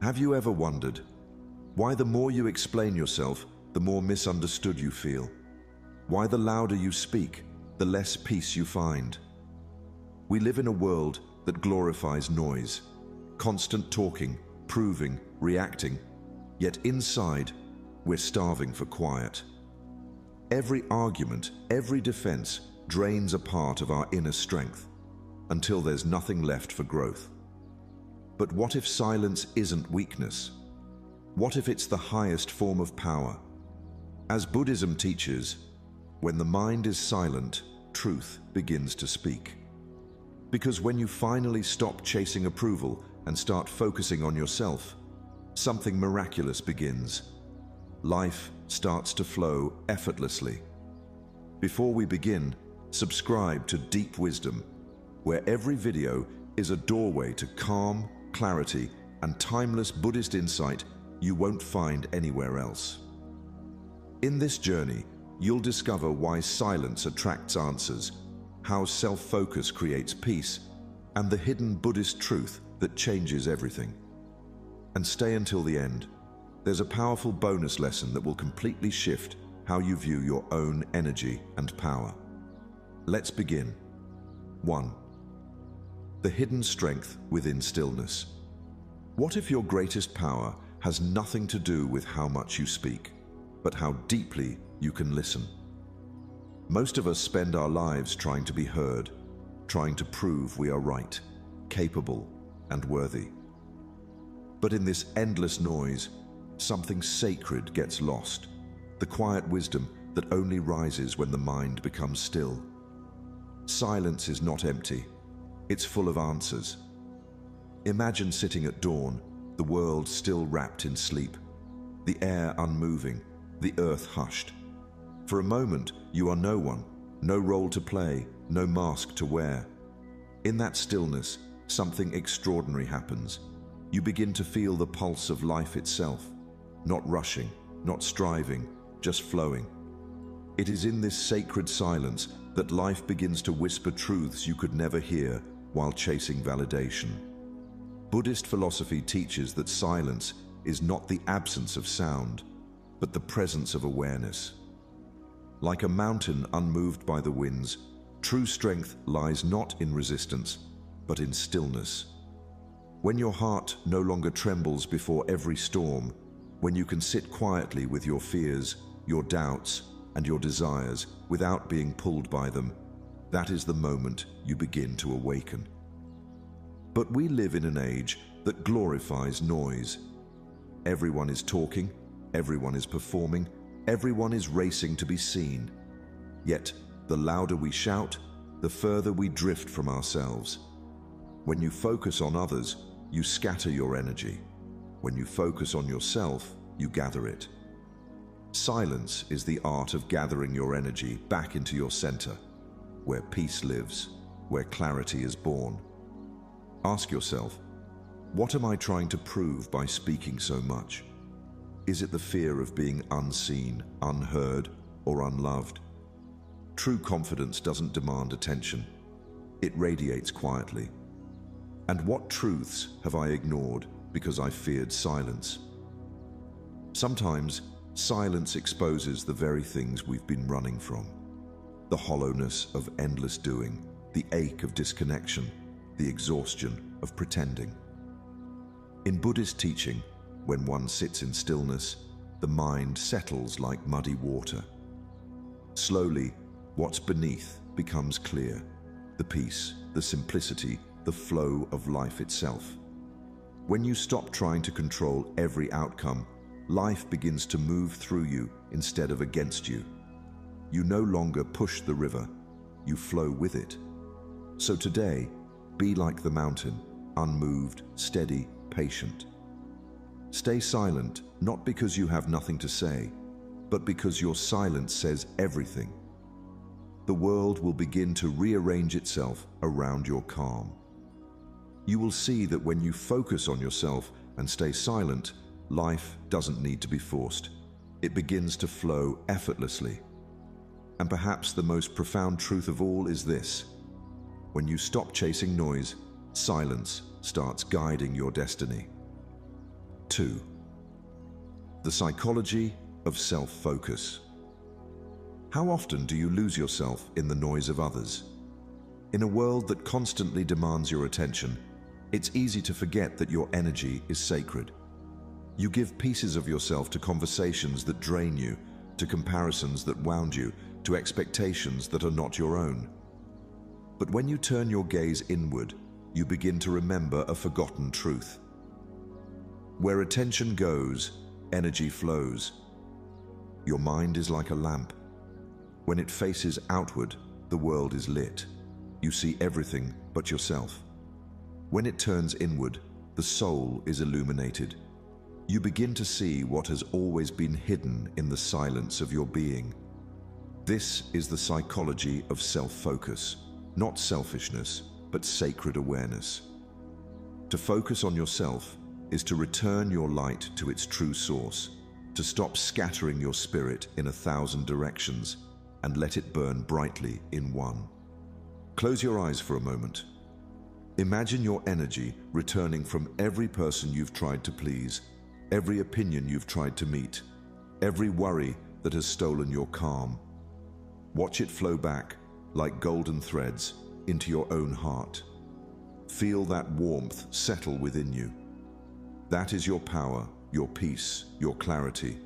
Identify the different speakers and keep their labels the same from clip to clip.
Speaker 1: Have you ever wondered why the more you explain yourself, the more misunderstood you feel? Why the louder you speak, the less peace you find? We live in a world that glorifies noise, constant talking, proving, reacting, yet inside, we're starving for quiet. Every argument, every defense drains a part of our inner strength until there's nothing left for growth. But what if silence isn't weakness? What if it's the highest form of power? As Buddhism teaches, when the mind is silent, truth begins to speak. Because when you finally stop chasing approval and start focusing on yourself, something miraculous begins. Life starts to flow effortlessly. Before we begin, subscribe to Deep Wisdom, where every video is a doorway to calm, clarity, and timeless Buddhist insight you won't find anywhere else. In this journey, you'll discover why silence attracts answers, how self-focus creates peace, and the hidden Buddhist truth that changes everything. And stay until the end. There's a powerful bonus lesson that will completely shift how you view your own energy and power. Let's begin. 1. The hidden strength within stillness. What if your greatest power has nothing to do with how much you speak, but how deeply you can listen? Most of us spend our lives trying to be heard, trying to prove we are right, capable, and worthy. But in this endless noise, something sacred gets lost, the quiet wisdom that only rises when the mind becomes still. Silence is not empty, it's full of answers. Imagine sitting at dawn, the world still wrapped in sleep, the air unmoving, the earth hushed. For a moment, you are no one, no role to play, no mask to wear. In that stillness, something extraordinary happens. You begin to feel the pulse of life itself, not rushing, not striving, just flowing. It is in this sacred silence that life begins to whisper truths you could never hear while chasing validation. Buddhist philosophy teaches that silence is not the absence of sound, but the presence of awareness. Like a mountain unmoved by the winds, true strength lies not in resistance, but in stillness. When your heart no longer trembles before every storm, when you can sit quietly with your fears, your doubts, and your desires without being pulled by them, that is the moment you begin to awaken. But we live in an age that glorifies noise. Everyone is talking, everyone is performing, everyone is racing to be seen. Yet, the louder we shout, the further we drift from ourselves. When you focus on others, you scatter your energy. When you focus on yourself, you gather it. Silence is the art of gathering your energy back into your center, where peace lives, where clarity is born. Ask yourself, what am I trying to prove by speaking so much? Is it the fear of being unseen, unheard, or unloved? True confidence doesn't demand attention. It radiates quietly. And what truths have I ignored because I feared silence? Sometimes, silence exposes the very things we've been running from. The hollowness of endless doing, the ache of disconnection, the exhaustion of pretending. In Buddhist teaching, when one sits in stillness, the mind settles like muddy water. Slowly, what's beneath becomes clear, the peace, the simplicity, the flow of life itself. When you stop trying to control every outcome, life begins to move through you instead of against you. You no longer push the river, you flow with it. So today, be like the mountain, unmoved, steady, patient. Stay silent, not because you have nothing to say, but because your silence says everything. The world will begin to rearrange itself around your calm. You will see that when you focus on yourself and stay silent, life doesn't need to be forced. It begins to flow effortlessly. And perhaps the most profound truth of all is this: when you stop chasing noise, silence starts guiding your destiny. 2. The psychology of self-focus. How often do you lose yourself in the noise of others? In a world that constantly demands your attention, it's easy to forget that your energy is sacred. You give pieces of yourself to conversations that drain you, to comparisons that wound you, to expectations that are not your own. But when you turn your gaze inward, you begin to remember a forgotten truth. Where attention goes, energy flows. Your mind is like a lamp. When it faces outward, the world is lit. You see everything but yourself. When it turns inward, the soul is illuminated. You begin to see what has always been hidden in the silence of your being. This is the psychology of self-focus, not selfishness, but sacred awareness. To focus on yourself is to return your light to its true source, to stop scattering your spirit in 1,000 directions and let it burn brightly in one. Close your eyes for a moment. Imagine your energy returning from every person you've tried to please, every opinion you've tried to meet, every worry that has stolen your calm. Watch it flow back like golden threads into your own heart. Feel that warmth settle within you. That is your power, your peace, your clarity.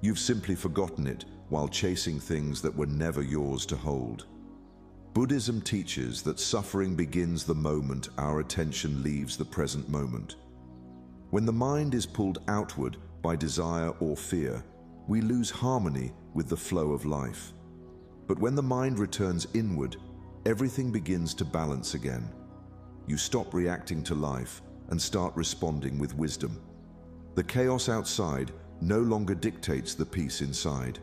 Speaker 1: You've simply forgotten it while chasing things that were never yours to hold. Buddhism teaches that suffering begins the moment our attention leaves the present moment. When the mind is pulled outward by desire or fear, we lose harmony with the flow of life. But when the mind returns inward, everything begins to balance again. You stop reacting to life and start responding with wisdom. The chaos outside no longer dictates the peace inside.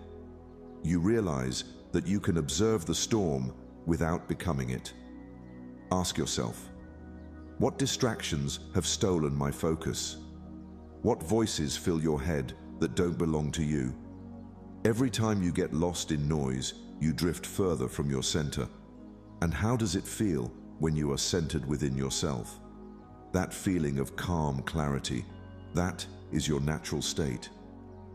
Speaker 1: You realize that you can observe the storm without becoming it. Ask yourself, what distractions have stolen my focus? What voices fill your head that don't belong to you? Every time you get lost in noise, you drift further from your center. And how does it feel when you are centered within yourself? That feeling of calm clarity, that is your natural state.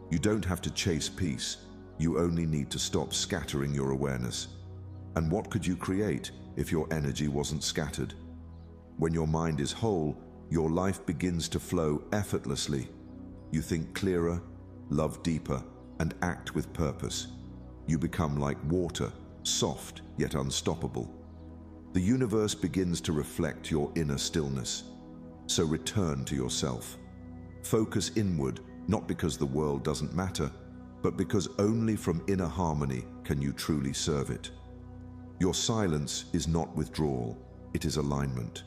Speaker 1: You don't have to chase peace. You only need to stop scattering your awareness. And what could you create if your energy wasn't scattered? When your mind is whole, your life begins to flow effortlessly. You think clearer, love deeper, and act with purpose. You become like water, soft yet unstoppable. The universe begins to reflect your inner stillness. So return to yourself. Focus inward, not because the world doesn't matter, but because only from inner harmony can you truly serve it. Your silence is not withdrawal, it is alignment.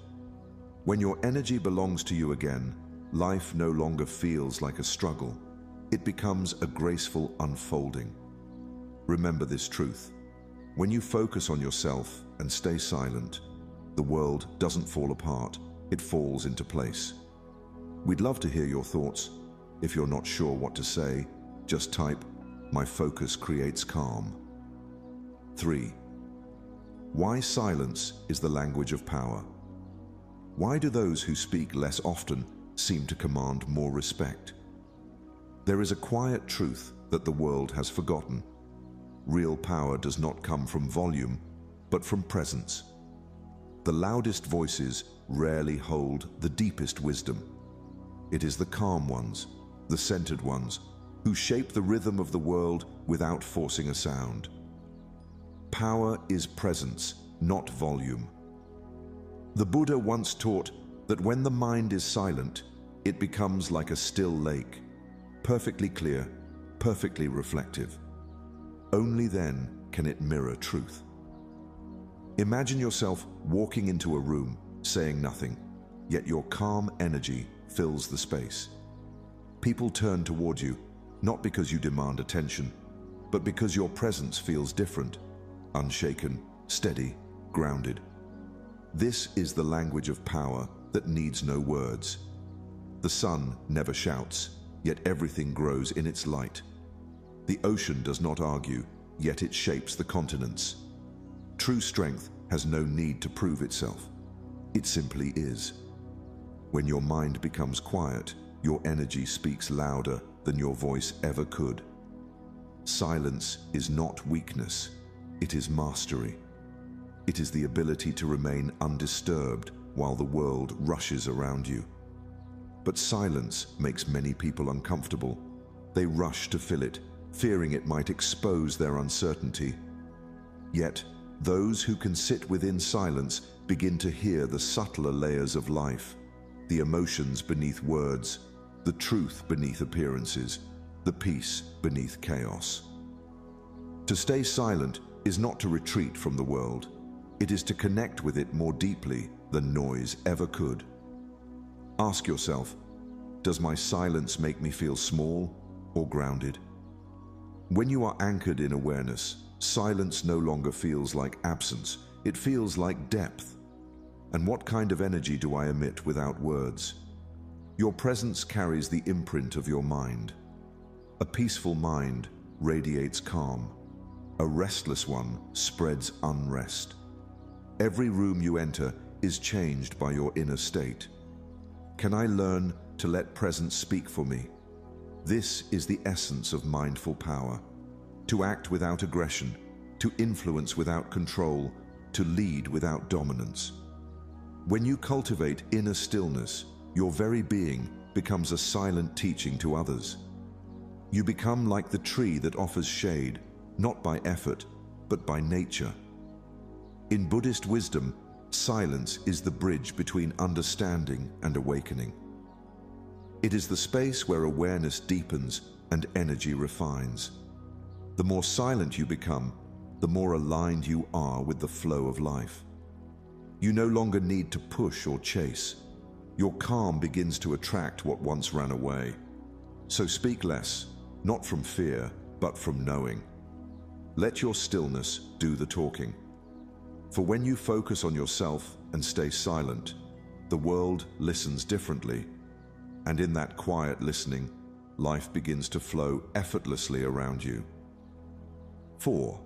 Speaker 1: When your energy belongs to you again, life no longer feels like a struggle. It becomes a graceful unfolding. Remember this truth. When you focus on yourself and stay silent, the world doesn't fall apart, it falls into place. We'd love to hear your thoughts. If you're not sure what to say, just type, "My focus creates calm." 3. Why silence is the language of power. Why do those who speak less often seem to command more respect? There is a quiet truth that the world has forgotten. Real power does not come from volume, but from presence. The loudest voices rarely hold the deepest wisdom. It is the calm ones, the centered ones, who shape the rhythm of the world without forcing a sound. Power is presence, not volume. The Buddha once taught that when the mind is silent, it becomes like a still lake, perfectly clear, perfectly reflective. Only then can it mirror truth. Imagine yourself walking into a room, saying nothing, yet your calm energy fills the space. People turn toward you, not because you demand attention, but because your presence feels different, unshaken, steady, grounded. This is the language of power that needs no words. The sun never shouts, yet everything grows in its light. The ocean does not argue, yet it shapes the continents. True strength has no need to prove itself. It simply is. When your mind becomes quiet, your energy speaks louder than your voice ever could. Silence is not weakness, it is mastery. It is the ability to remain undisturbed while the world rushes around you. But silence makes many people uncomfortable. They rush to fill it, fearing it might expose their uncertainty. Yet, those who can sit within silence begin to hear the subtler layers of life, the emotions beneath words, the truth beneath appearances, the peace beneath chaos. To stay silent is not to retreat from the world. It is to connect with it more deeply than noise ever could. Ask yourself, does my silence make me feel small or grounded? When you are anchored in awareness, silence no longer feels like absence, it feels like depth. And what kind of energy do I emit without words? Your presence carries the imprint of your mind. A peaceful mind radiates calm. A restless one spreads unrest. Every room you enter is changed by your inner state. Can I learn to let presence speak for me? This is the essence of mindful power. To act without aggression, to influence without control, to lead without dominance. When you cultivate inner stillness, your very being becomes a silent teaching to others. You become like the tree that offers shade, not by effort, but by nature. In Buddhist wisdom, silence is the bridge between understanding and awakening. It is the space where awareness deepens and energy refines. The more silent you become, the more aligned you are with the flow of life. You no longer need to push or chase. Your calm begins to attract what once ran away. So speak less, not from fear, but from knowing. Let your stillness do the talking. For when you focus on yourself and stay silent, the world listens differently. And in that quiet listening, life begins to flow effortlessly around you. 4.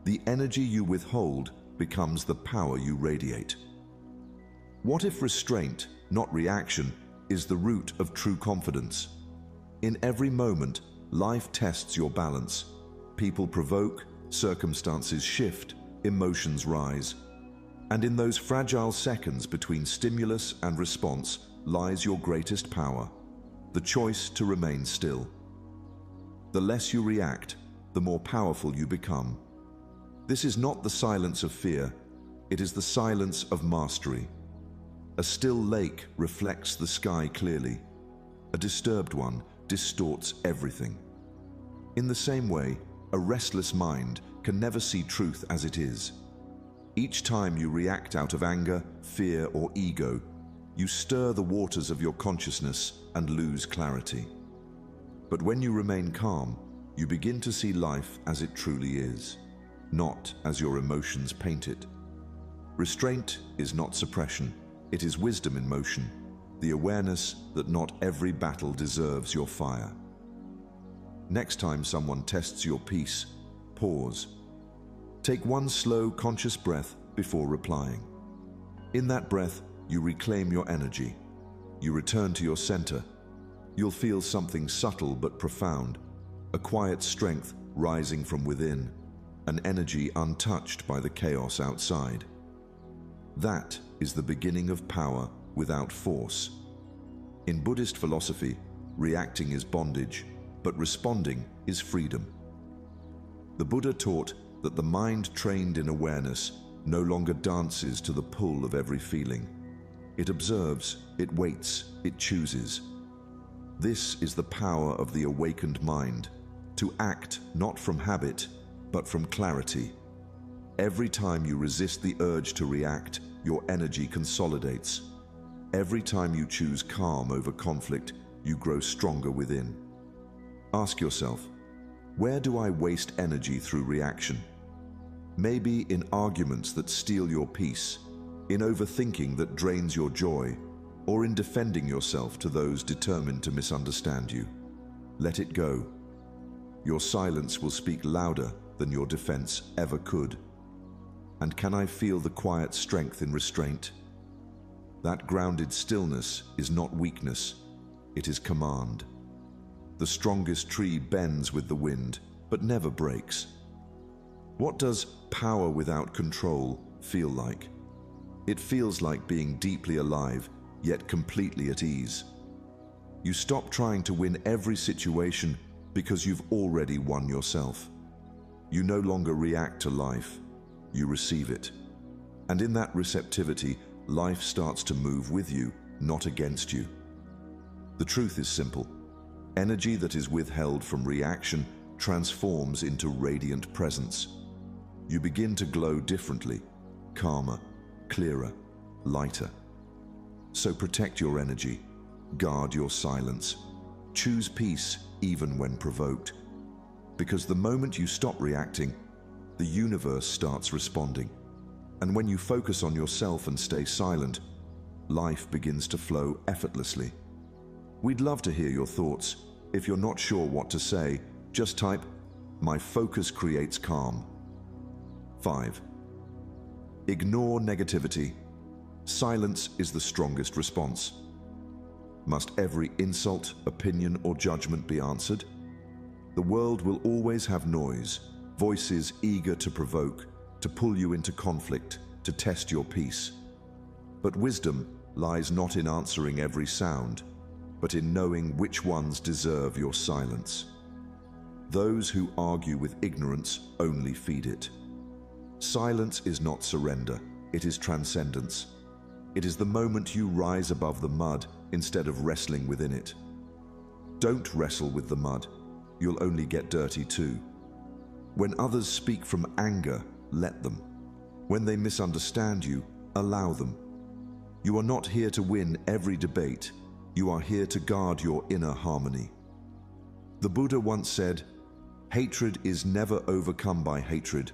Speaker 1: The energy you withhold becomes the power you radiate. What if restraint, not reaction, is the root of true confidence? In every moment, life tests your balance. People provoke, circumstances shift, emotions rise. And in those fragile seconds between stimulus and response lies your greatest power, the choice to remain still. The less you react, the more powerful you become. This is not the silence of fear, it is the silence of mastery. A still lake reflects the sky clearly. A disturbed one distorts everything. In the same way, a restless mind can never see truth as it is. Each time you react out of anger, fear, or ego, you stir the waters of your consciousness and lose clarity. But when you remain calm, you begin to see life as it truly is, not as your emotions paint it. Restraint is not suppression, it is wisdom in motion, the awareness that not every battle deserves your fire. Next time someone tests your peace, pause. Take one slow, conscious breath before replying. In that breath, you reclaim your energy. You return to your center. You'll feel something subtle but profound, a quiet strength rising from within, an energy untouched by the chaos outside. That is the beginning of power without force. In Buddhist philosophy, reacting is bondage, but responding is freedom. The Buddha taught that the mind trained in awareness no longer dances to the pull of every feeling. It observes, it waits, it chooses. This is the power of the awakened mind, to act not from habit, but from clarity. Every time you resist the urge to react, your energy consolidates. Every time you choose calm over conflict, you grow stronger within. Ask yourself, where do I waste energy through reaction? Maybe in arguments that steal your peace, in overthinking that drains your joy, or in defending yourself to those determined to misunderstand you. Let it go. Your silence will speak louder than your defense ever could. And can I feel the quiet strength in restraint? That grounded stillness is not weakness. it is command. The strongest tree bends with the wind, but never breaks. What does power without control feel like? It feels like being deeply alive, yet completely at ease. You stop trying to win every situation because you've already won yourself. You no longer react to life, you receive it. And in that receptivity, life starts to move with you, not against you. The truth is simple. Energy that is withheld from reaction transforms into radiant presence. You begin to glow differently, calmer, clearer, lighter. So protect your energy, guard your silence, choose peace even when provoked. Because the moment you stop reacting, the universe starts responding. And when you focus on yourself and stay silent, life begins to flow effortlessly. We'd love to hear your thoughts. If you're not sure what to say, just type, "My focus creates calm." 5. Ignore negativity. Silence is the strongest response. Must every insult, opinion, or judgment be answered? The world will always have noise, voices eager to provoke, to pull you into conflict, to test your peace. But wisdom lies not in answering every sound, but in knowing which ones deserve your silence. Those who argue with ignorance only feed it. Silence is not surrender, it is transcendence. It is the moment you rise above the mud instead of wrestling within it. Don't wrestle with the mud, you'll only get dirty too. When others speak from anger, let them. When they misunderstand you, allow them. You are not here to win every debate, you are here to guard your inner harmony. The Buddha once said, "Hatred is never overcome by hatred,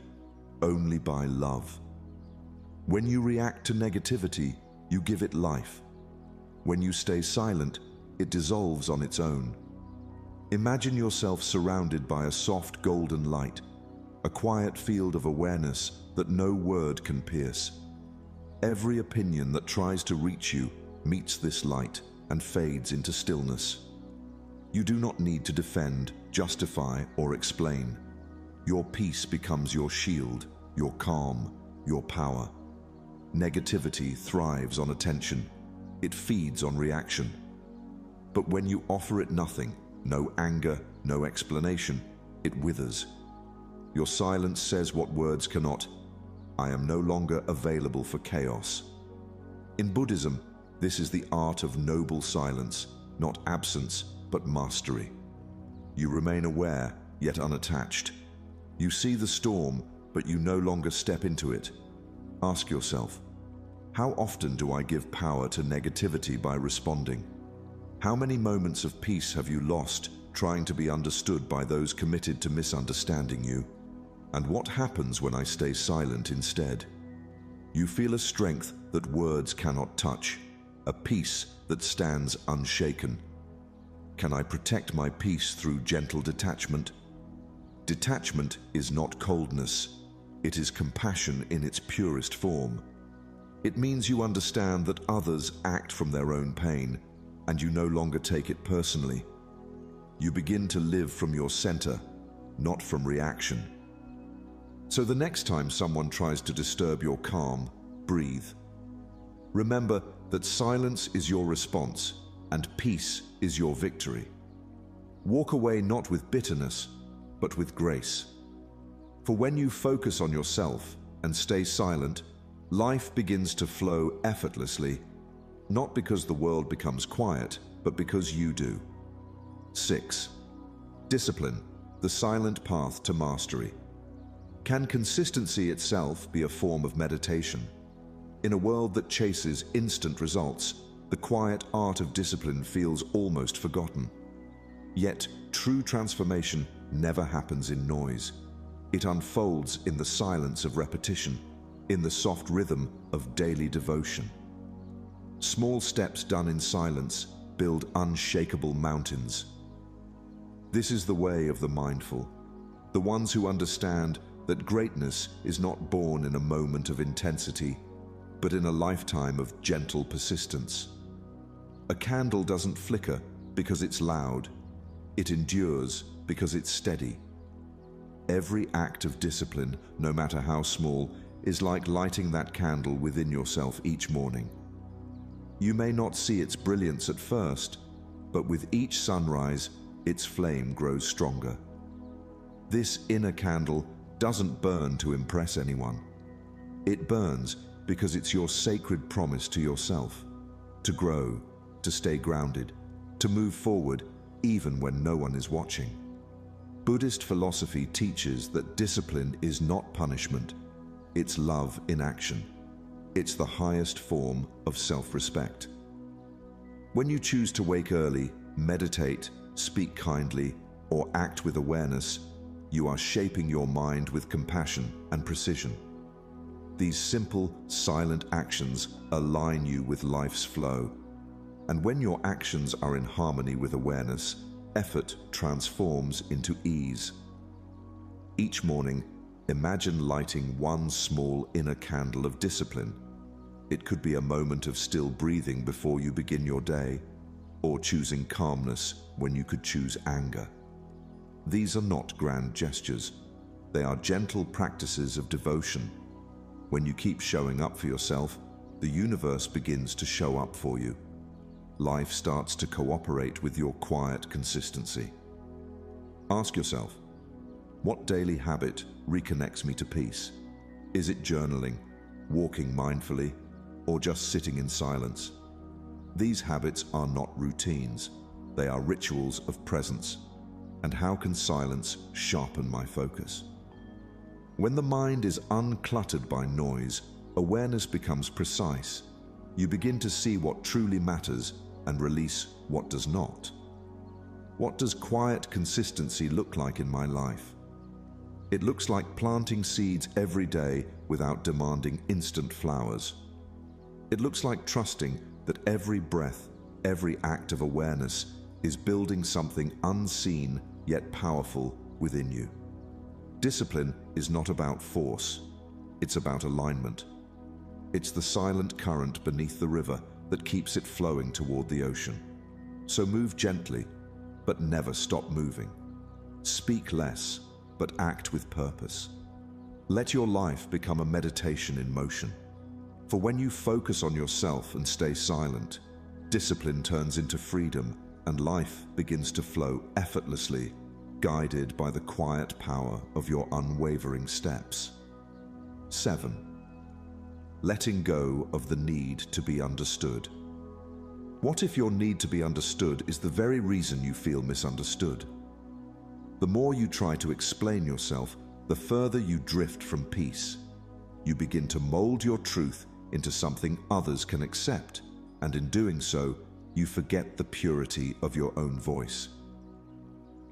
Speaker 1: only by love." When you react to negativity, you give it life. When you stay silent, it dissolves on its own. Imagine yourself surrounded by a soft golden light, a quiet field of awareness that no word can pierce. Every opinion that tries to reach you meets this light and fades into stillness. You do not need to defend, justify, or explain. Your peace becomes your shield, your calm, your power. Negativity thrives on attention. It feeds on reaction. But when you offer it nothing, no anger, no explanation, it withers. Your silence says what words cannot. I am no longer available for chaos. In Buddhism, this is the art of noble silence, not absence, but mastery. You remain aware, yet unattached. You see the storm, but you no longer step into it. Ask yourself, how often do I give power to negativity by responding? How many moments of peace have you lost trying to be understood by those committed to misunderstanding you? And what happens when I stay silent instead? You feel a strength that words cannot touch, a peace that stands unshaken. Can I protect my peace through gentle detachment? Detachment is not coldness. It is compassion in its purest form. It means you understand that others act from their own pain, and you no longer take it personally. You begin to live from your center, not from reaction. So the next time someone tries to disturb your calm, breathe. Remember that silence is your response, and peace is your victory. Walk away not with bitterness, but with grace. For when you focus on yourself and stay silent, life begins to flow effortlessly, not because the world becomes quiet, but because you do. 6. Discipline, the silent path to mastery. Can consistency itself be a form of meditation? In a world that chases instant results, the quiet art of discipline feels almost forgotten. Yet, true transformation never happens in noise. It unfolds in the silence of repetition, in the soft rhythm of daily devotion. Small steps done in silence build unshakable mountains. This is the way of the mindful, the ones who understand that greatness is not born in a moment of intensity, but in a lifetime of gentle persistence. A candle doesn't flicker because it's loud. It endures because it's steady. Every act of discipline, no matter how small, is like lighting that candle within yourself each morning. You may not see its brilliance at first, but with each sunrise, its flame grows stronger. This inner candle doesn't burn to impress anyone. It burns because it's your sacred promise to yourself, to grow, to stay grounded, to move forward even when no one is watching. Buddhist philosophy teaches that discipline is not punishment, it's love in action. It's the highest form of self-respect. When you choose to wake early, meditate, speak kindly, or act with awareness, you are shaping your mind with compassion and precision. These simple, silent actions align you with life's flow. And when your actions are in harmony with awareness, effort transforms into ease. Each morning, imagine lighting one small inner candle of discipline. It could be a moment of still breathing before you begin your day, or choosing calmness when you could choose anger. These are not grand gestures. They are gentle practices of devotion. When you keep showing up for yourself, the universe begins to show up for you. Life starts to cooperate with your quiet consistency. Ask yourself, what daily habit reconnects me to peace? Is it journaling, walking mindfully, or just sitting in silence? These habits are not routines. They are rituals of presence. And how can silence sharpen my focus? When the mind is uncluttered by noise, awareness becomes precise. You begin to see what truly matters and release what does not. What does quiet consistency look like in my life? It looks like planting seeds every day without demanding instant flowers. It looks like trusting that every breath, every act of awareness is building something unseen yet powerful within you. Discipline is not about force, it's about alignment. It's the silent current beneath the river that keeps it flowing toward the ocean. So move gently, but never stop moving. Speak less, but act with purpose. Let your life become a meditation in motion. For when you focus on yourself and stay silent, discipline turns into freedom and life begins to flow effortlessly, guided by the quiet power of your unwavering steps. 7. Letting go of the need to be understood. What if your need to be understood is the very reason you feel misunderstood? The more you try to explain yourself, the further you drift from peace. You begin to mold your truth into something others can accept, and in doing so, you forget the purity of your own voice.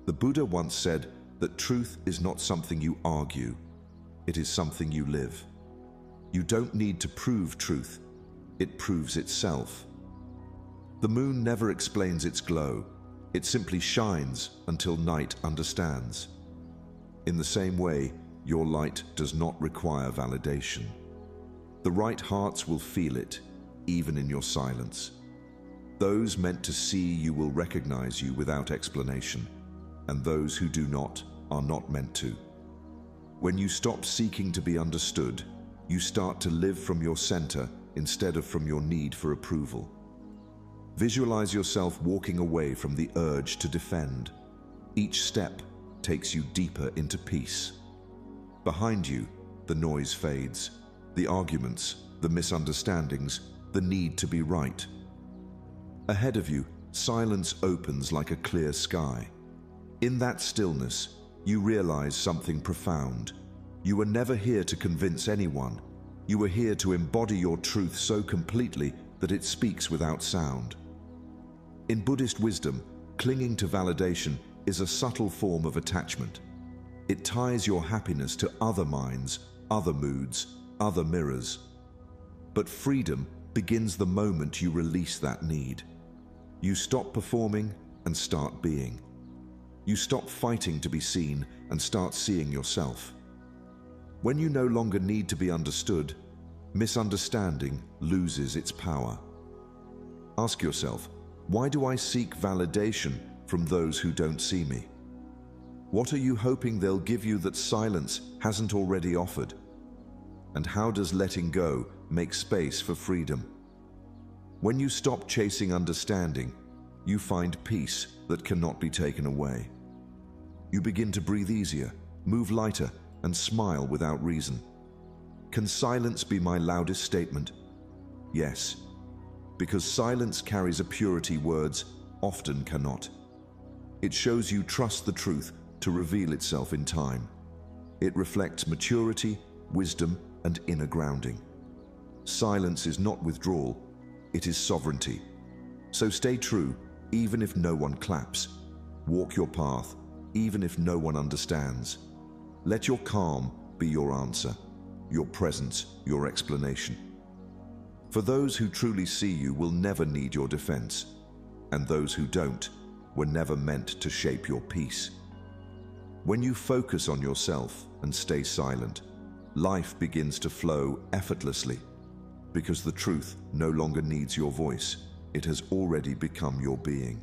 Speaker 1: The Buddha once said that truth is not something you argue, it is something you live. You don't need to prove truth, it proves itself. The moon never explains its glow, it simply shines until night understands. In the same way, your light does not require validation. The right hearts will feel it, even in your silence. Those meant to see you will recognize you without explanation, and those who do not are not meant to. When you stop seeking to be understood, you start to live from your center instead of from your need for approval. Visualize yourself walking away from the urge to defend. Each step takes you deeper into peace. Behind you, the noise fades, the arguments, the misunderstandings, the need to be right. Ahead of you, silence opens like a clear sky. In that stillness, you realize something profound. You were never here to convince anyone. You were here to embody your truth so completely that it speaks without sound. In Buddhist wisdom, clinging to validation is a subtle form of attachment. It ties your happiness to other minds, other moods, other mirrors. But freedom begins the moment you release that need. You stop performing and start being. You stop fighting to be seen and start seeing yourself. When you no longer need to be understood, misunderstanding loses its power. Ask yourself, Why do I seek validation from those who don't see me? What are you hoping they'll give you that silence hasn't already offered? And how does letting go make space for freedom? When you stop chasing understanding, you find peace that cannot be taken away. You begin to breathe easier, move lighter, and smile without reason. Can silence be my loudest statement? Yes, because silence carries a purity words often cannot. It shows you trust the truth to reveal itself in time. It reflects maturity, wisdom, and inner grounding. Silence is not withdrawal, it is sovereignty. So stay true, even if no one claps. Walk your path, even if no one understands. Let your calm be your answer, your presence, your explanation. For those who truly see you will never need your defense, and those who don't were never meant to shape your peace. When you focus on yourself and stay silent, life begins to flow effortlessly, because the truth no longer needs your voice. It has already become your being.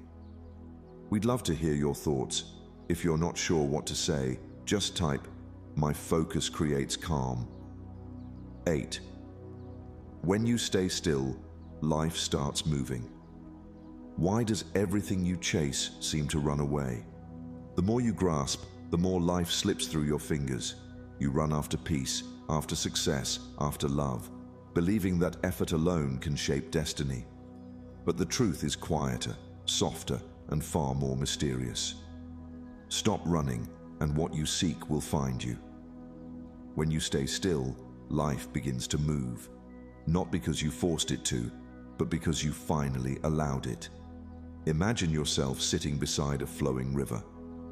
Speaker 1: We'd love to hear your thoughts. If you're not sure what to say, just type, "My focus creates calm." 8. When you stay still, life starts moving. Why does everything you chase seem to run away? The more you grasp, the more life slips through your fingers. You run after peace, after success, after love, believing that effort alone can shape destiny. But the truth is quieter, softer, and far more mysterious. Stop running, and what you seek will find you. When you stay still, life begins to move, not because you forced it to, but because you finally allowed it. Imagine yourself sitting beside a flowing river.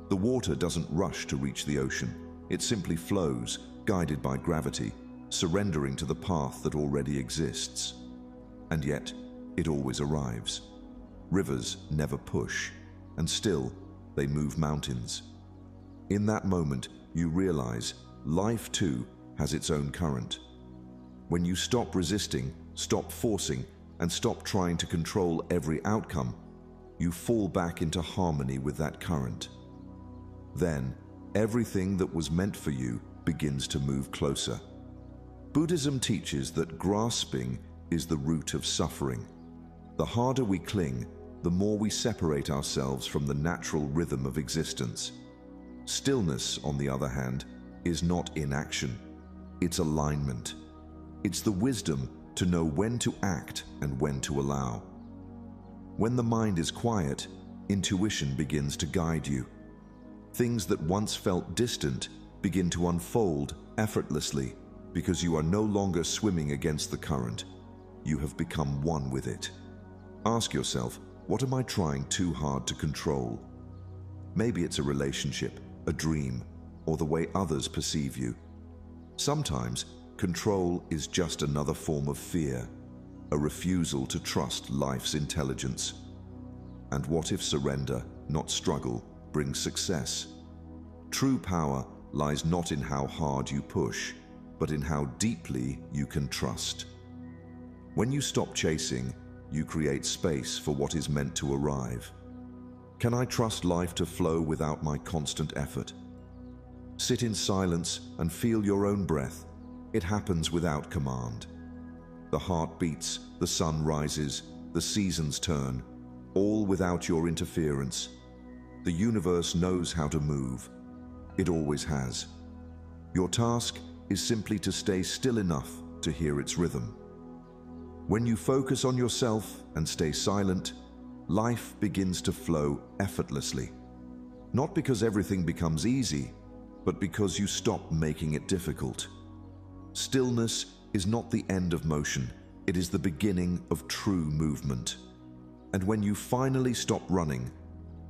Speaker 1: The water doesn't rush to reach the ocean. It simply flows, guided by gravity, surrendering to the path that already exists. And yet, it always arrives. Rivers never push, and still, they move mountains. In that moment, you realize life too has its own current. When you stop resisting, stop forcing, and stop trying to control every outcome, you fall back into harmony with that current. Then, everything that was meant for you begins to move closer. Buddhism teaches that grasping is the root of suffering. The harder we cling, the more we separate ourselves from the natural rhythm of existence. Stillness, on the other hand, is not inaction. It's alignment. It's the wisdom to know when to act and when to allow. When the mind is quiet, intuition begins to guide you. Things that once felt distant begin to unfold effortlessly because you are no longer swimming against the current. You have become one with it. Ask yourself, what am I trying too hard to control? Maybe it's a relationship, a dream, or the way others perceive you. Sometimes, control is just another form of fear, a refusal to trust life's intelligence. And what if surrender, not struggle, brings success? True power lies not in how hard you push, but in how deeply you can trust. When you stop chasing, you create space for what is meant to arrive. Can I trust life to flow without my constant effort? Sit in silence and feel your own breath. It happens without command. The heart beats, the sun rises, the seasons turn, all without your interference. The universe knows how to move. It always has. Your task is simply to stay still enough to hear its rhythm. When you focus on yourself and stay silent, life begins to flow effortlessly. Not because everything becomes easy, but because you stop making it difficult. Stillness is not the end of motion, it is the beginning of true movement. And when you finally stop running,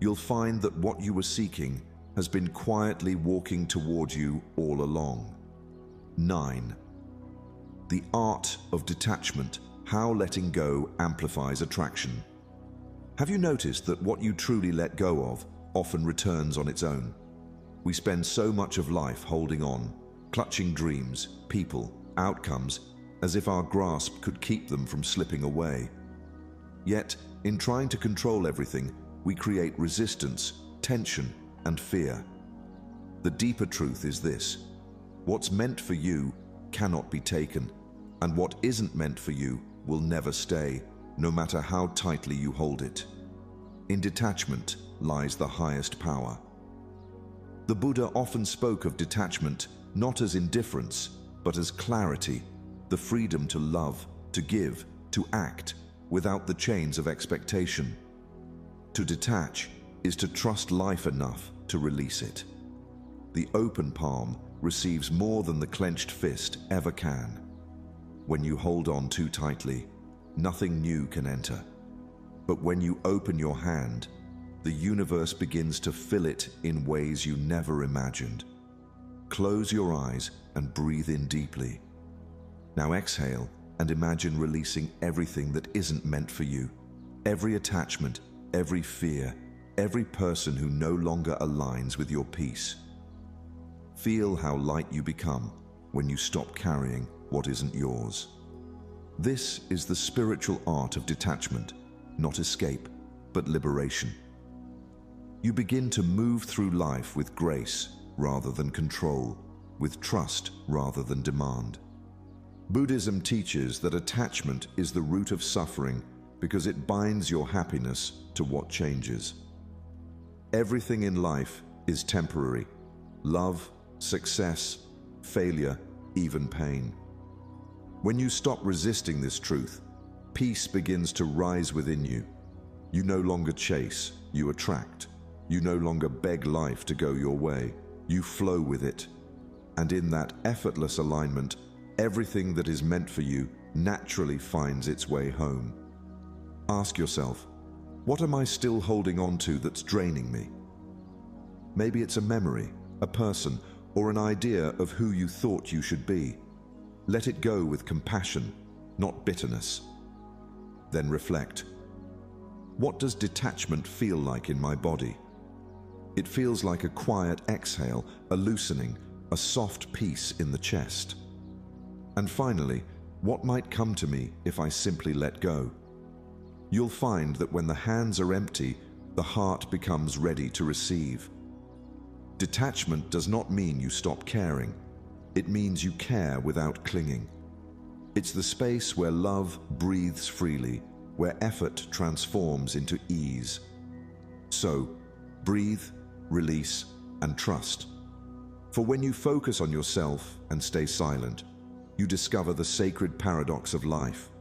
Speaker 1: you'll find that what you were seeking has been quietly walking toward you all along. 9. The art of detachment. How letting go amplifies attraction. Have you noticed that what you truly let go of often returns on its own? We spend so much of life holding on, clutching dreams, people, outcomes, as if our grasp could keep them from slipping away. Yet, In trying to control everything, we create resistance, tension, and fear. The deeper truth is this: what's meant for you cannot be taken, and what isn't meant for you will never stay, no matter how tightly you hold it. In detachment lies the highest power. The Buddha often spoke of detachment not as indifference, but as clarity, the freedom to love, to give, to act, without the chains of expectation. To detach is to trust life enough to release it. The open palm receives more than the clenched fist ever can. When you hold on too tightly, nothing new can enter. But when you open your hand, the universe begins to fill it in ways you never imagined. Close your eyes and breathe in deeply. Now exhale and imagine releasing everything that isn't meant for you. Every attachment, every fear, every person who no longer aligns with your peace. Feel how light you become when you stop carrying what isn't yours. This is the spiritual art of detachment, not escape, but liberation. You begin to move through life with grace rather than control, with trust rather than demand. Buddhism teaches that attachment is the root of suffering because it binds your happiness to what changes. Everything in life is temporary: love, success, failure, even pain. When you stop resisting this truth, peace begins to rise within you. You no longer chase, you attract. You no longer beg life to go your way. You flow with it. And in that effortless alignment, everything that is meant for you naturally finds its way home. Ask yourself, what am I still holding on to that's draining me? Maybe it's a memory, a person, or an idea of who you thought you should be. Let it go with compassion, not bitterness. Then reflect. What does detachment feel like in my body? It feels like a quiet exhale, a loosening, a soft peace in the chest. And finally, what might come to me if I simply let go? You'll find that when the hands are empty, the heart becomes ready to receive. Detachment does not mean you stop caring. It means you care without clinging. It's the space where love breathes freely, where effort transforms into ease. So, breathe, release, and trust. For when you focus on yourself and stay silent, you discover the sacred paradox of life.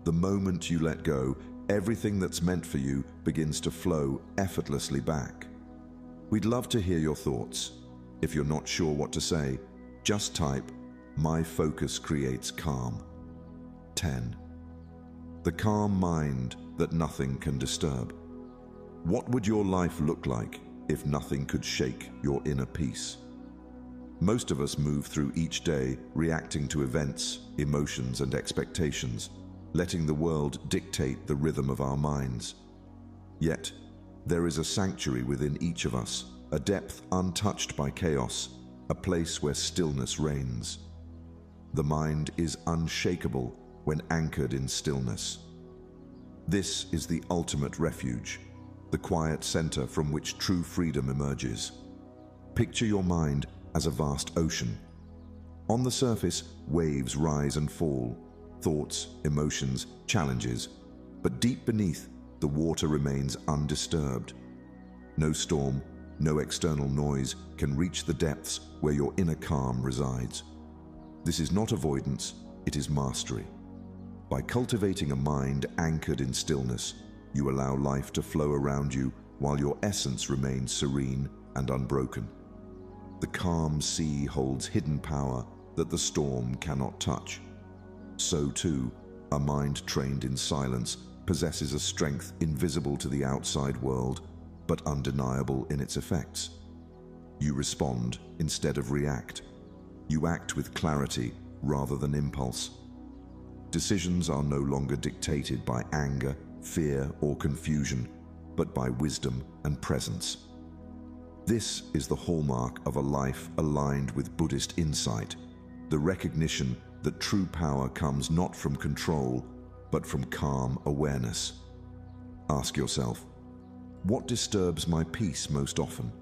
Speaker 1: The moment you let go, everything that's meant for you begins to flow effortlessly back. We'd love to hear your thoughts. If you're not sure what to say, just type, "My focus creates calm." 10. The calm mind that nothing can disturb. What would your life look like if nothing could shake your inner peace? Most of us move through each day reacting to events, emotions, and expectations, letting the world dictate the rhythm of our minds. Yet, there is a sanctuary within each of us, a depth untouched by chaos, a place where stillness reigns. The mind is unshakable when anchored in stillness. This is the ultimate refuge, the quiet center from which true freedom emerges. Picture your mind as a vast ocean. On the surface, waves rise and fall, thoughts, emotions, challenges, but deep beneath, the water remains undisturbed. No storm, no external noise can reach the depths where your inner calm resides. This is not avoidance, it is mastery. By cultivating a mind anchored in stillness, you allow life to flow around you while your essence remains serene and unbroken. The calm sea holds hidden power that the storm cannot touch. So too, a mind trained in silence possesses a strength invisible to the outside world, but undeniable in its effects. You respond instead of react. You act with clarity rather than impulse. Decisions are no longer dictated by anger, fear, or confusion, but by wisdom and presence. This is the hallmark of a life aligned with Buddhist insight, the recognition that true power comes not from control, but from calm awareness. Ask yourself, what disturbs my peace most often?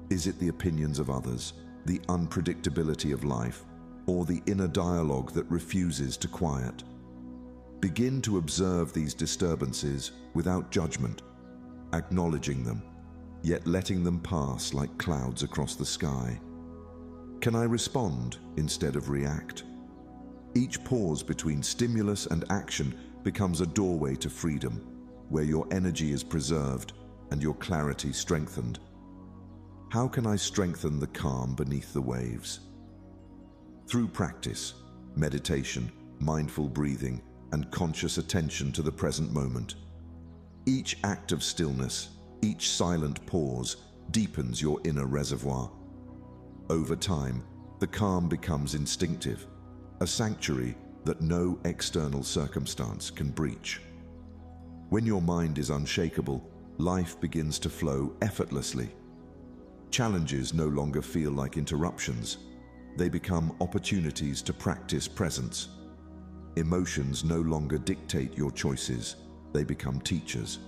Speaker 1: Is it the opinions of others, the unpredictability of life, or the inner dialogue that refuses to quiet? Begin to observe these disturbances without judgment, acknowledging them, yet letting them pass like clouds across the sky. Can I respond instead of react? Each pause between stimulus and action becomes a doorway to freedom, where your energy is preserved and your clarity strengthened. How can I strengthen the calm beneath the waves? Through practice, meditation, mindful breathing, and conscious attention to the present moment. Each act of stillness, each silent pause, deepens your inner reservoir. Over time, the calm becomes instinctive, a sanctuary that no external circumstance can breach. When your mind is unshakable, life begins to flow effortlessly. Challenges no longer feel like interruptions. They become opportunities to practice presence. Emotions no longer dictate your choices. They become teachers.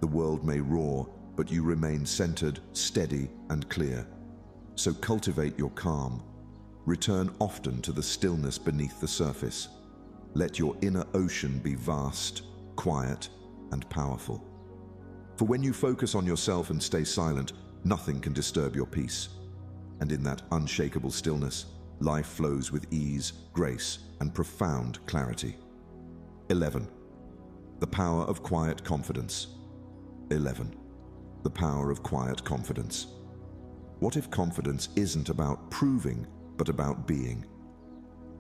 Speaker 1: The world may roar, but you remain centered, steady, and clear. So cultivate your calm. Return often to the stillness beneath the surface. Let your inner ocean be vast, quiet, and powerful. For when you focus on yourself and stay silent, nothing can disturb your peace. And in that unshakable stillness, life flows with ease, grace, and profound clarity. 11. The power of quiet confidence. 11. The power of quiet confidence. What if confidence isn't about proving, but about being?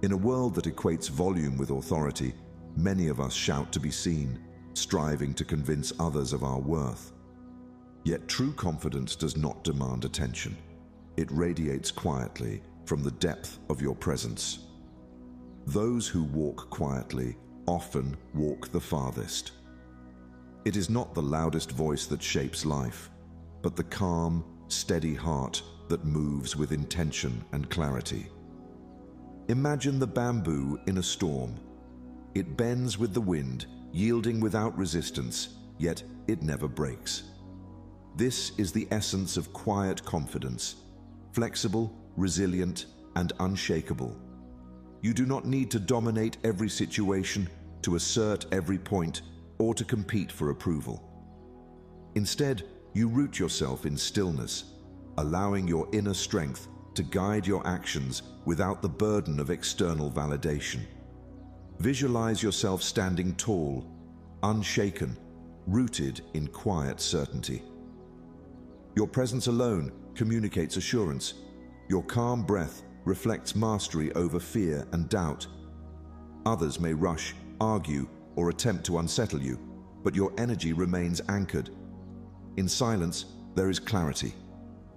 Speaker 1: In a world that equates volume with authority, many of us shout to be seen, striving to convince others of our worth. Yet true confidence does not demand attention. It radiates quietly from the depth of your presence. Those who walk quietly often walk the farthest. It is not the loudest voice that shapes life, but the calm, steady heart that moves with intention and clarity. Imagine the bamboo in a storm. It bends with the wind, yielding without resistance, yet it never breaks. This is the essence of quiet confidence, flexible, resilient, and unshakable. You do not need to dominate every situation, to assert every point, or to compete for approval. Instead, you root yourself in stillness, allowing your inner strength to guide your actions without the burden of external validation. Visualize yourself standing tall, unshaken, rooted in quiet certainty. Your presence alone communicates assurance. Your calm breath reflects mastery over fear and doubt. Others may rush, argue, or attempt to unsettle you, but your energy remains anchored. In silence, there is clarity.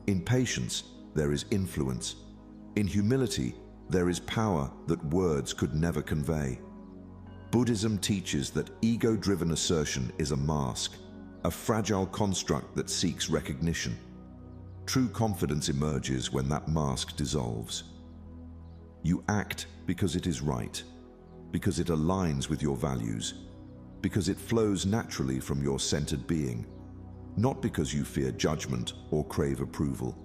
Speaker 1: In patience, there is influence. In humility, there is power that words could never convey. Buddhism teaches that ego-driven assertion is a mask, a fragile construct that seeks recognition. True confidence emerges when that mask dissolves. You act because it is right, because it aligns with your values, because it flows naturally from your centered being, not because you fear judgment or crave approval.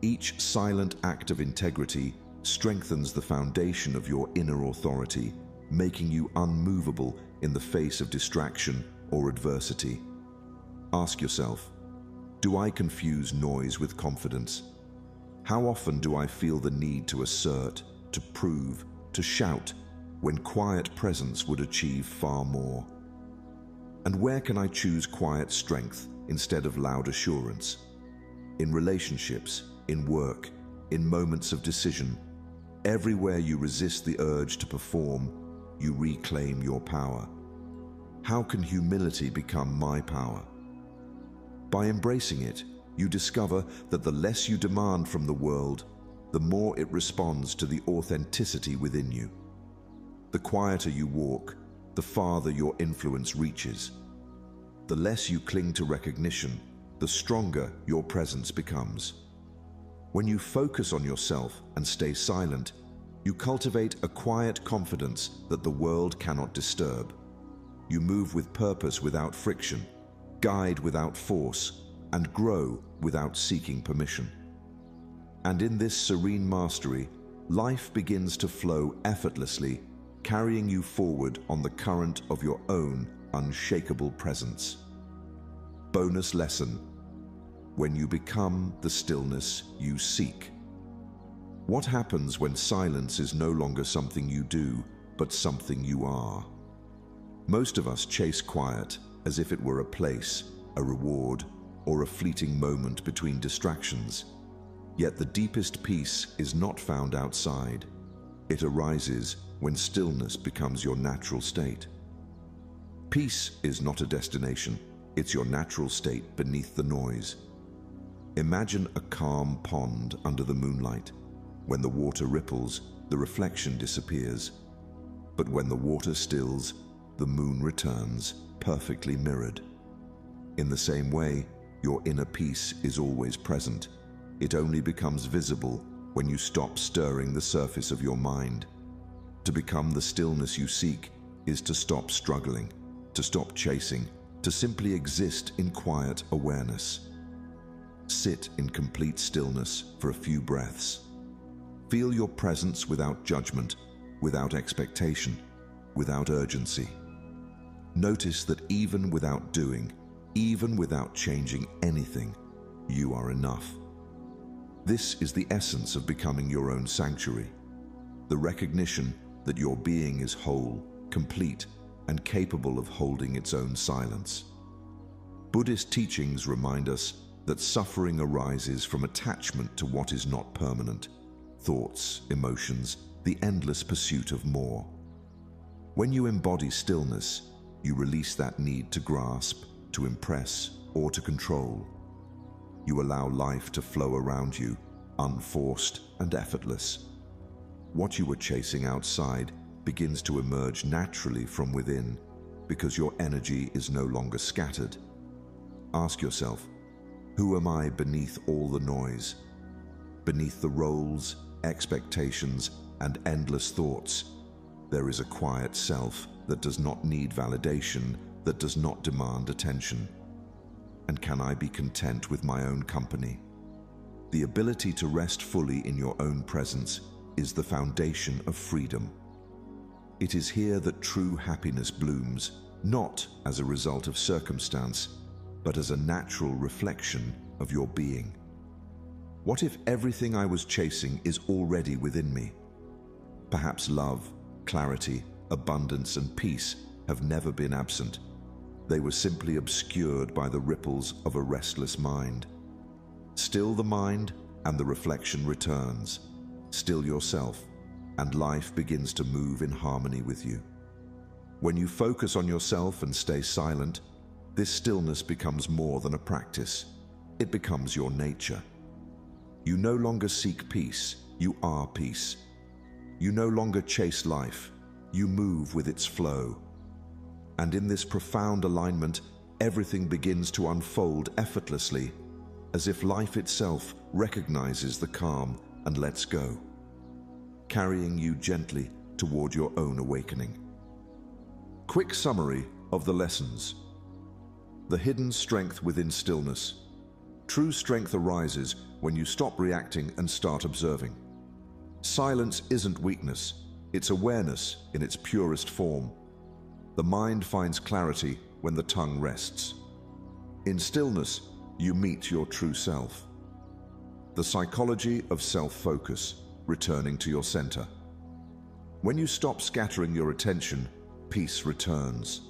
Speaker 1: Each silent act of integrity strengthens the foundation of your inner authority, making you unmovable in the face of distraction or adversity. Ask yourself, do I confuse noise with confidence? How often do I feel the need to assert, to prove, to shout, when quiet presence would achieve far more? And where can I choose quiet strength instead of loud assurance? In relationships, in work, in moments of decision, everywhere you resist the urge to perform, you reclaim your power. How can humility become my power? By embracing it, you discover that the less you demand from the world, the more it responds to the authenticity within you. The quieter you walk, the farther your influence reaches. The less you cling to recognition, the stronger your presence becomes. When you focus on yourself and stay silent, you cultivate a quiet confidence that the world cannot disturb. You move with purpose without friction, guide without force, and grow without seeking permission. And in this serene mastery, life begins to flow effortlessly, carrying you forward on the current of your own unshakable presence. Bonus lesson: when you become the stillness you seek. What happens when silence is no longer something you do, but something you are? Most of us chase quiet as if it were a place, a reward, or a fleeting moment between distractions. Yet the deepest peace is not found outside. It arises when stillness becomes your natural state. Peace is not a destination, it's your natural state beneath the noise. Imagine a calm pond under the moonlight. When the water ripples, the reflection disappears. But when the water stills, the moon returns, perfectly mirrored. In the same way, your inner peace is always present. It only becomes visible when you stop stirring the surface of your mind. To become the stillness you seek is to stop struggling, to stop chasing, to simply exist in quiet awareness. Sit in complete stillness for a few breaths. Feel your presence without judgment, without expectation, without urgency. Notice that even without doing, even without changing anything, you are enough. This is the essence of becoming your own sanctuary, the recognition that your being is whole, complete, and capable of holding its own silence. Buddhist teachings remind us that suffering arises from attachment to what is not permanent. Thoughts, emotions, the endless pursuit of more. When you embody stillness, you release that need to grasp, to impress, or to control. You allow life to flow around you, unforced and effortless. What you were chasing outside begins to emerge naturally from within, because your energy is no longer scattered. Ask yourself, who am I beneath all the noise? Beneath the roles, expectations, and endless thoughts, there is a quiet self that does not need validation, that does not demand attention. And can I be content with my own company? The ability to rest fully in your own presence is the foundation of freedom. It is here that true happiness blooms, not as a result of circumstance, but as a natural reflection of your being. What if everything I was chasing is already within me? Perhaps love, clarity, abundance, and peace have never been absent. They were simply obscured by the ripples of a restless mind. Still the mind, and the reflection returns. Still yourself, and life begins to move in harmony with you. When you focus on yourself and stay silent, this stillness becomes more than a practice. It becomes your nature. You no longer seek peace, you are peace. You no longer chase life, you move with its flow. And in this profound alignment, everything begins to unfold effortlessly, as if life itself recognizes the calm and lets go, carrying you gently toward your own awakening. Quick summary of the lessons. The hidden strength within stillness. True strength arises when you stop reacting and start observing. Silence isn't weakness, it's awareness in its purest form. The mind finds clarity when the tongue rests. In stillness, you meet your true self. The psychology of self-focus, returning to your center. When you stop scattering your attention, peace returns.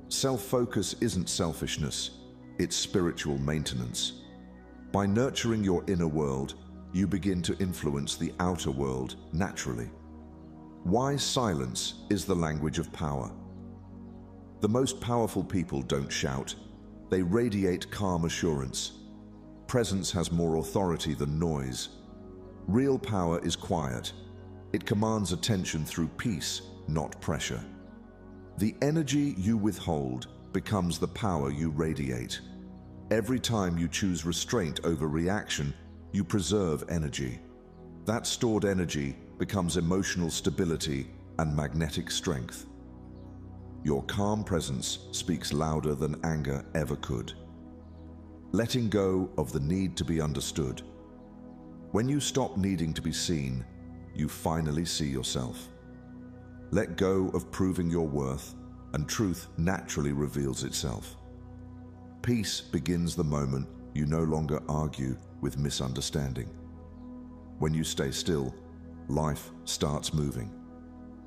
Speaker 1: Self-focus isn't selfishness, it's spiritual maintenance. By nurturing your inner world, you begin to influence the outer world naturally. Wise silence is the language of power. The most powerful people don't shout. They radiate calm assurance. Presence has more authority than noise. Real power is quiet. It commands attention through peace, not pressure. The energy you withhold becomes the power you radiate. Every time you choose restraint over reaction, you preserve energy. That stored energy becomes emotional stability and magnetic strength. Your calm presence speaks louder than anger ever could. Letting go of the need to be understood. When you stop needing to be seen, you finally see yourself. Let go of proving your worth, and truth naturally reveals itself. Peace begins the moment you no longer argue with misunderstanding. When you stay still, life starts moving.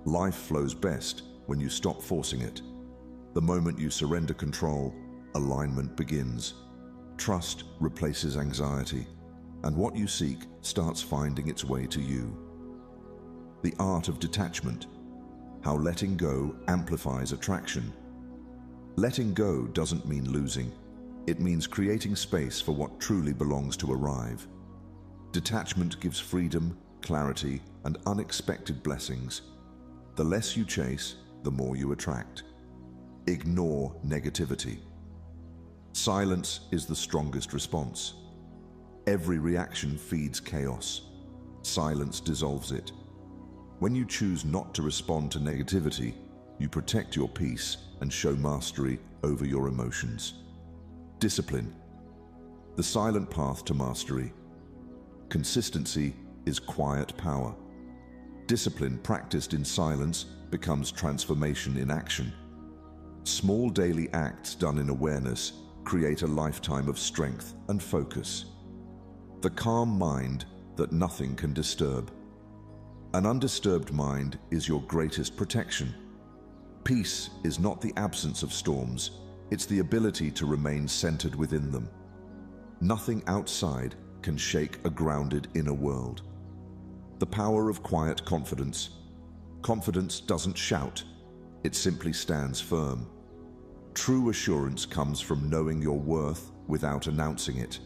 Speaker 1: Life flows best when you stop forcing it. The moment you surrender control, alignment begins. Trust replaces anxiety, and what you seek starts finding its way to you. The art of detachment. How letting go amplifies attraction. Letting go doesn't mean losing. It means creating space for what truly belongs to arrive. Detachment gives freedom, clarity, and unexpected blessings. The less you chase, the more you attract. Ignore negativity. Silence is the strongest response. Every reaction feeds chaos. Silence dissolves it. When you choose not to respond to negativity, you protect your peace and show mastery over your emotions. Discipline. The silent path to mastery. Consistency is quiet power. Discipline practiced in silence becomes transformation in action. Small daily acts done in awareness create a lifetime of strength and focus. The calm mind that nothing can disturb. An undisturbed mind is your greatest protection. Peace is not the absence of storms, it's the ability to remain centered within them. Nothing outside can shake a grounded inner world. The power of quiet confidence. Confidence doesn't shout, it simply stands firm. True assurance comes from knowing your worth without announcing it.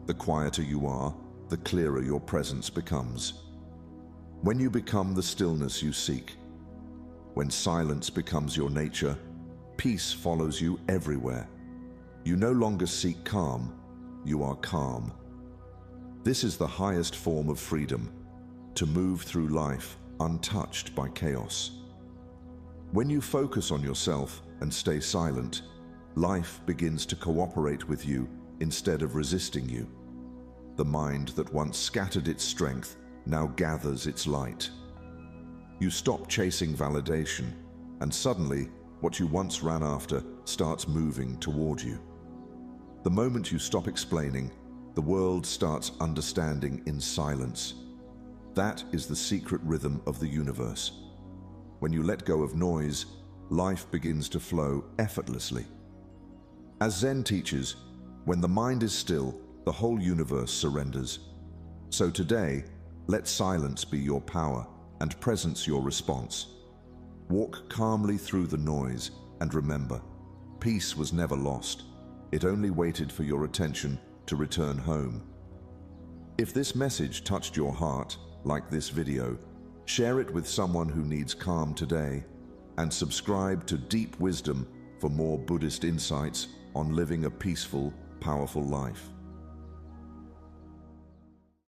Speaker 1: The quieter you are, the clearer your presence becomes. When you become the stillness you seek, when silence becomes your nature, peace follows you everywhere. You no longer seek calm, you are calm. This is the highest form of freedom, to move through life untouched by chaos. When you focus on yourself and stay silent, life begins to cooperate with you instead of resisting you. The mind that once scattered its strength now gathers its light. You stop chasing validation, and suddenly, what you once ran after starts moving toward you. The moment you stop explaining, the world starts understanding in silence. That is the secret rhythm of the universe. When you let go of noise, life begins to flow effortlessly. As Zen teaches, when the mind is still, the whole universe surrenders. So today, let silence be your power and presence your response. Walk calmly through the noise and remember, peace was never lost. It only waited for your attention to return home. If this message touched your heart, like this video, share it with someone who needs calm today, and subscribe to Deep Wisdom for more Buddhist insights on living a peaceful, powerful life.